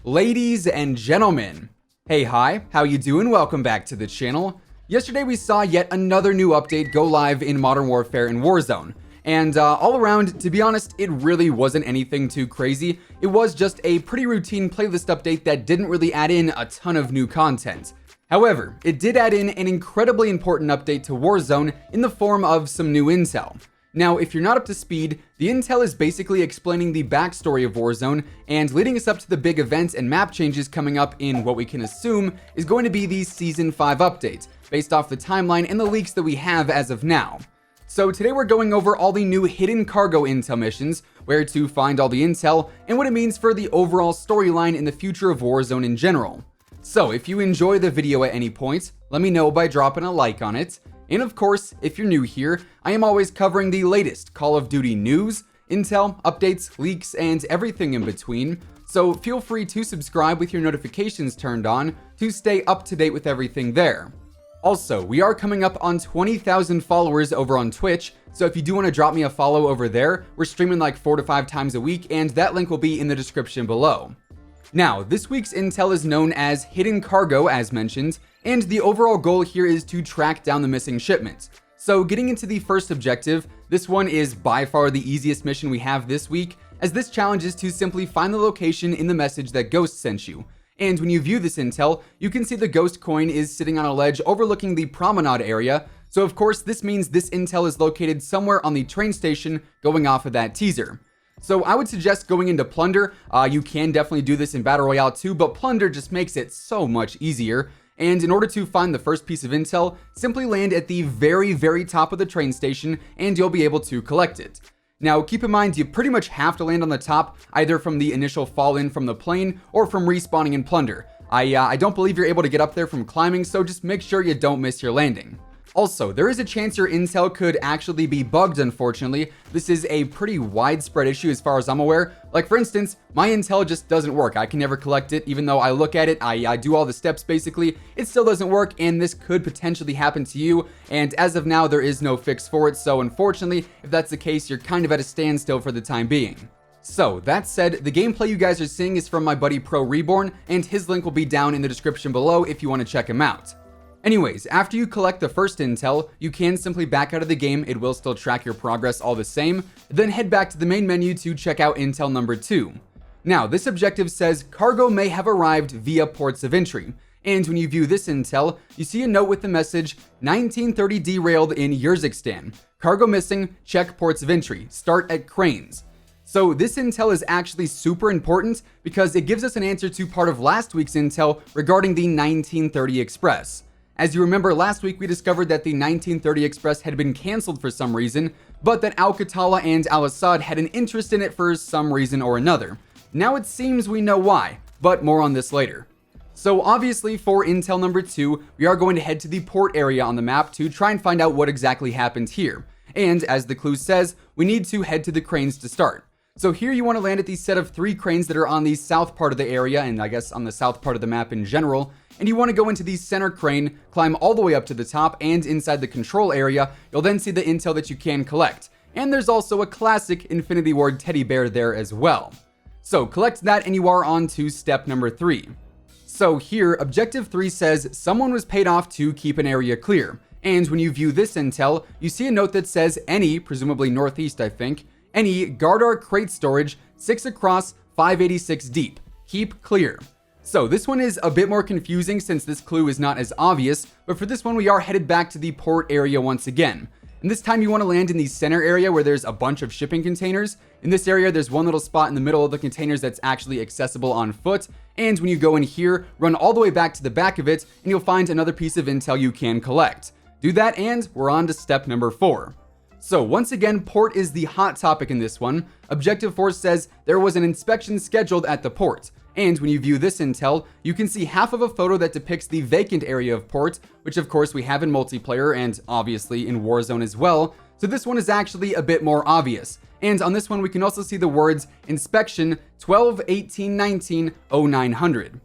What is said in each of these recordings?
Ladies and gentlemen, hey, hi, how you doing? Welcome back to the channel. Yesterday we saw yet another new update go live in Modern Warfare and Warzone. And all around, to be honest, it really wasn't anything too crazy. It was just a pretty routine playlist update that didn't really add in a ton of new content. However, it did add in an incredibly important update to Warzone in the form of some new intel. Now, if you're not up to speed, the intel is basically explaining the backstory of Warzone and leading us up to the big events and map changes coming up in what we can assume is going to be the Season 5 update, based off the timeline and the leaks that we have as of now. So today we're going over all the new hidden cargo intel missions, where to find all the intel, and what it means for the overall storyline in the future of Warzone in general. So if you enjoy the video at any point, let me know by dropping a like on it. And of course, if you're new here, I am always covering the latest Call of Duty news, intel, updates, leaks, and everything in between. So feel free to subscribe with your notifications turned on to stay up to date with everything there. Also, we are coming up on 20,000 followers over on Twitch, so if you do want to drop me a follow over there, we're streaming like 4 to 5 times a week, and that link will be in the description below. Now, this week's intel is known as hidden cargo, as mentioned, and the overall goal here is to track down the missing shipments. So getting into the first objective, this one is by far the easiest mission we have this week, as this challenge is to simply find the location in the message that Ghost sent you. And when you view this intel, you can see the Ghost coin is sitting on a ledge overlooking the promenade area, so of course this means this intel is located somewhere on the train station going off of that teaser. So I would suggest going into Plunder. You can definitely do this in Battle Royale too, but Plunder just makes it so much easier. And in order to find the first piece of intel, simply land at the very top of the train station and you'll be able to collect it. Now keep in mind, you pretty much have to land on the top, either from the initial fall in from the plane or from respawning in Plunder. I don't believe you're able to get up there from climbing, so just make sure you don't miss your landing. Also, there is a chance your intel could actually be bugged, unfortunately. This is a pretty widespread issue as far as I'm aware. Like for instance, my intel just doesn't work. I can never collect it, even though I look at it, I do all the steps basically. It still doesn't work, and this could potentially happen to you. And as of now, there is no fix for it. So unfortunately, if that's the case, you're kind of at a standstill for the time being. So that said, the gameplay you guys are seeing is from my buddy Pro Reborn, and his link will be down in the description below if you want to check him out. Anyways, after you collect the first intel, you can simply back out of the game. It will still track your progress all the same. Then head back to the main menu to check out intel number 2. Now, this objective says cargo may have arrived via ports of entry. And when you view this intel, you see a note with the message 1930 derailed in Urzikstan. Cargo missing, check ports of entry. Start at cranes. So this intel is actually super important because it gives us an answer to part of last week's intel regarding the 1930 Express. As you remember, last week we discovered that the 1930 Express had been cancelled for some reason, but that Al-Qatala and Al-Assad had an interest in it for some reason or another. Now it seems we know why, but more on this later. So obviously for intel number 2, we are going to head to the port area on the map to try and find out what exactly happened here. And as the clue says, we need to head to the cranes to start. So here you want to land at the set of 3 cranes that are on the south part of the area, and I guess on the south part of the map in general. And you want to go into the center crane, climb all the way up to the top, and inside the control area, you'll then see the intel that you can collect. And there's also a classic Infinity Ward teddy bear there as well. So collect that and you are on to step number 3. So here, objective 3 says someone was paid off to keep an area clear. And when you view this intel, you see a note that says any, presumably northeast I think, any guard our crate storage 6 across 586 deep. Keep clear. So this one is a bit more confusing since this clue is not as obvious, but for this one we are headed back to the port area once again. And this time you want to land in the center area where there's a bunch of shipping containers. In this area there's one little spot in the middle of the containers that's actually accessible on foot, and when you go in here, run all the way back to the back of it and you'll find another piece of intel you can collect. Do that and we're on to step number 4. So once again, port is the hot topic in this one. Objective 4 says there was an inspection scheduled at the port. And when you view this intel, you can see half of a photo that depicts the vacant area of port, which of course we have in multiplayer and obviously in Warzone as well. So this one is actually a bit more obvious. And on this one, we can also see the words inspection 12/18/19/0900.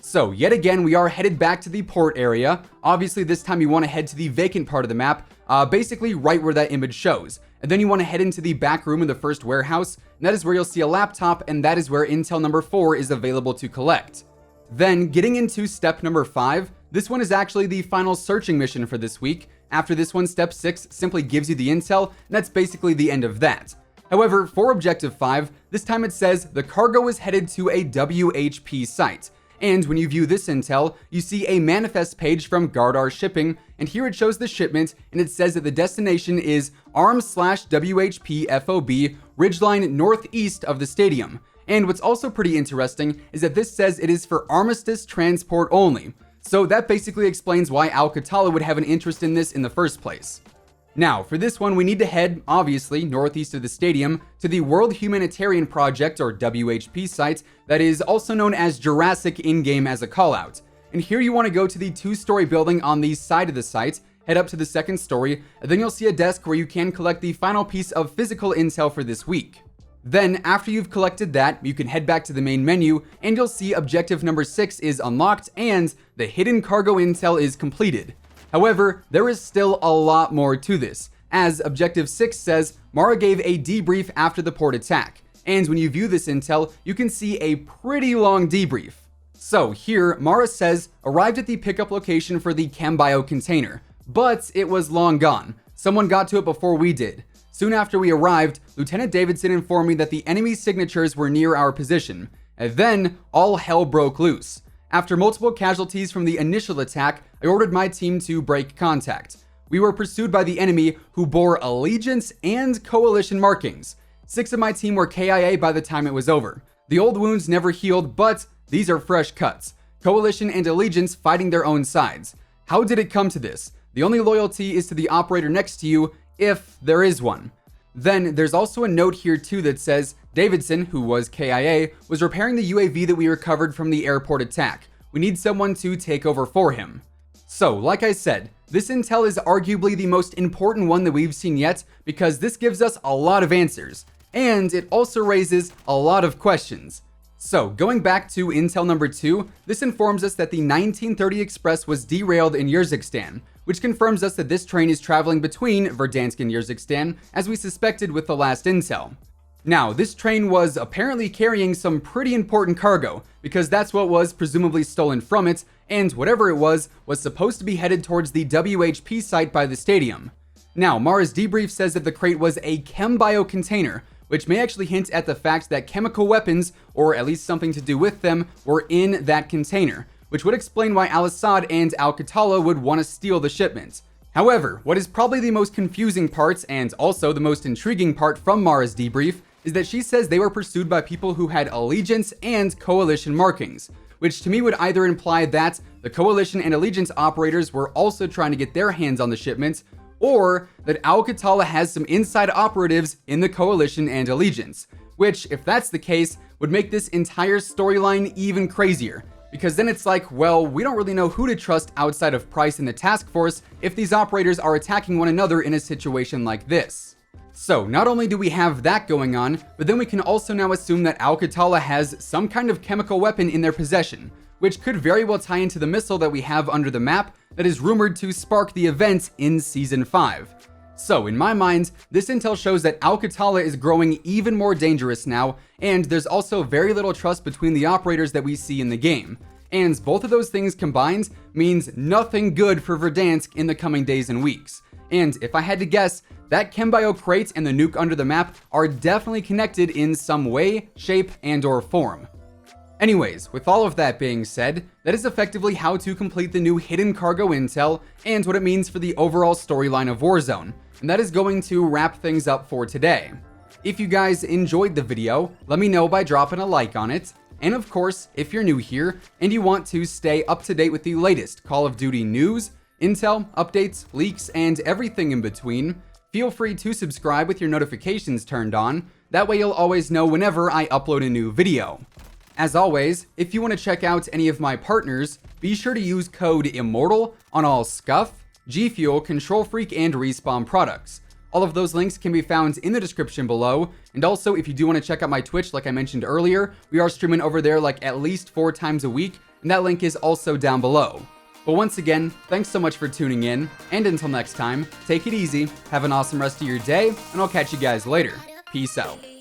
So yet again, we are headed back to the port area. Obviously, this time you want to head to the vacant part of the map, basically right where that image shows. And then you want to head into the back room of the first warehouse, and that is where you'll see a laptop, and that is where intel number 4 is available to collect. Then, getting into step number 5, this one is actually the final searching mission for this week. After this one, step 6 simply gives you the intel, and that's basically the end of that. However, for objective 5, this time it says the cargo is headed to a WHP site. And when you view this intel, you see a manifest page from Gardar Shipping, and here it shows the shipment, and it says that the destination is ARM/WHP FOB Ridgeline northeast of the stadium. And what's also pretty interesting is that this says it is for armistice transport only. So that basically explains why Al-Qatala would have an interest in this in the first place. Now, for this one, we need to head, obviously, northeast of the stadium to the World Humanitarian Project, or WHP site, that is also known as Jurassic in-game as a callout. And here you want to go to the 2-story building on the side of the site, head up to the 2nd story, and then you'll see a desk where you can collect the final piece of physical intel for this week. Then, after you've collected that, you can head back to the main menu, and you'll see objective number 6 is unlocked, and the hidden cargo intel is completed. However, there is still a lot more to this, as Objective 6 says Mara gave a debrief after the port attack, and when you view this intel, you can see a pretty long debrief. So here, Mara says, arrived at the pickup location for the ChemBio container, but it was long gone. Someone got to it before we did. Soon after we arrived, Lieutenant Davidson informed me that the enemy signatures were near our position, and then all hell broke loose. After multiple casualties from the initial attack, I ordered my team to break contact. We were pursued by the enemy, who bore allegiance and coalition markings. 6 of my team were KIA by the time it was over. The old wounds never healed, but these are fresh cuts. Coalition and allegiance fighting their own sides. How did it come to this? The only loyalty is to the operator next to you, if there is one. Then there's also a note here too that says Davidson, who was KIA, was repairing the UAV that we recovered from the airport attack. We need someone to take over for him. So, like I said, this intel is arguably the most important one that we've seen yet, because this gives us a lot of answers, and it also raises a lot of questions. So, going back to intel number 2, this informs us that the 1930 Express was derailed in Urzikstan, which confirms us that this train is traveling between Verdansk and Urzikstan, as we suspected with the last intel. Now, this train was apparently carrying some pretty important cargo, because that's what was presumably stolen from it, and whatever it was supposed to be headed towards the WHP site by the stadium. Now, Mara's debrief says that the crate was a ChemBio container, which may actually hint at the fact that chemical weapons, or at least something to do with them, were in that container, which would explain why Al-Assad and Al-Qatala would want to steal the shipment. However, what is probably the most confusing part, and also the most intriguing part from Mara's debrief, is that she says they were pursued by people who had allegiance and coalition markings, which to me would either imply that the coalition and allegiance operators were also trying to get their hands on the shipment, or that Al-Qatala has some inside operatives in the coalition and allegiance, which, if that's the case, would make this entire storyline even crazier, because then it's like, well, we don't really know who to trust outside of Price and the task force if these operators are attacking one another in a situation like this. So, not only do we have that going on, but then we can also now assume that Al-Qatala has some kind of chemical weapon in their possession, which could very well tie into the missile that we have under the map that is rumored to spark the event in Season 5. So, in my mind, this intel shows that Al-Qatala is growing even more dangerous now, and there's also very little trust between the operators that we see in the game. And both of those things combined means nothing good for Verdansk in the coming days and weeks. And if I had to guess, that ChemBio crate and the nuke under the map are definitely connected in some way, shape, and/or form. Anyways, with all of that being said, that is effectively how to complete the new hidden cargo intel and what it means for the overall storyline of Warzone, and that is going to wrap things up for today. If you guys enjoyed the video, let me know by dropping a like on it, and of course, if you're new here and you want to stay up to date with the latest Call of Duty news, intel, updates, leaks, and everything in between, feel free to subscribe with your notifications turned on. That way you'll always know whenever I upload a new video. As always, if you want to check out any of my partners, be sure to use code IMMORTAL on all Scuff, G Fuel, Control Freak, and Respawn products. All of those links can be found in the description below, and also if you do want to check out my Twitch like I mentioned earlier, we are streaming over there like at least 4 times a week, and that link is also down below. But once again, thanks so much for tuning in, and until next time, take it easy, have an awesome rest of your day, and I'll catch you guys later. Peace out.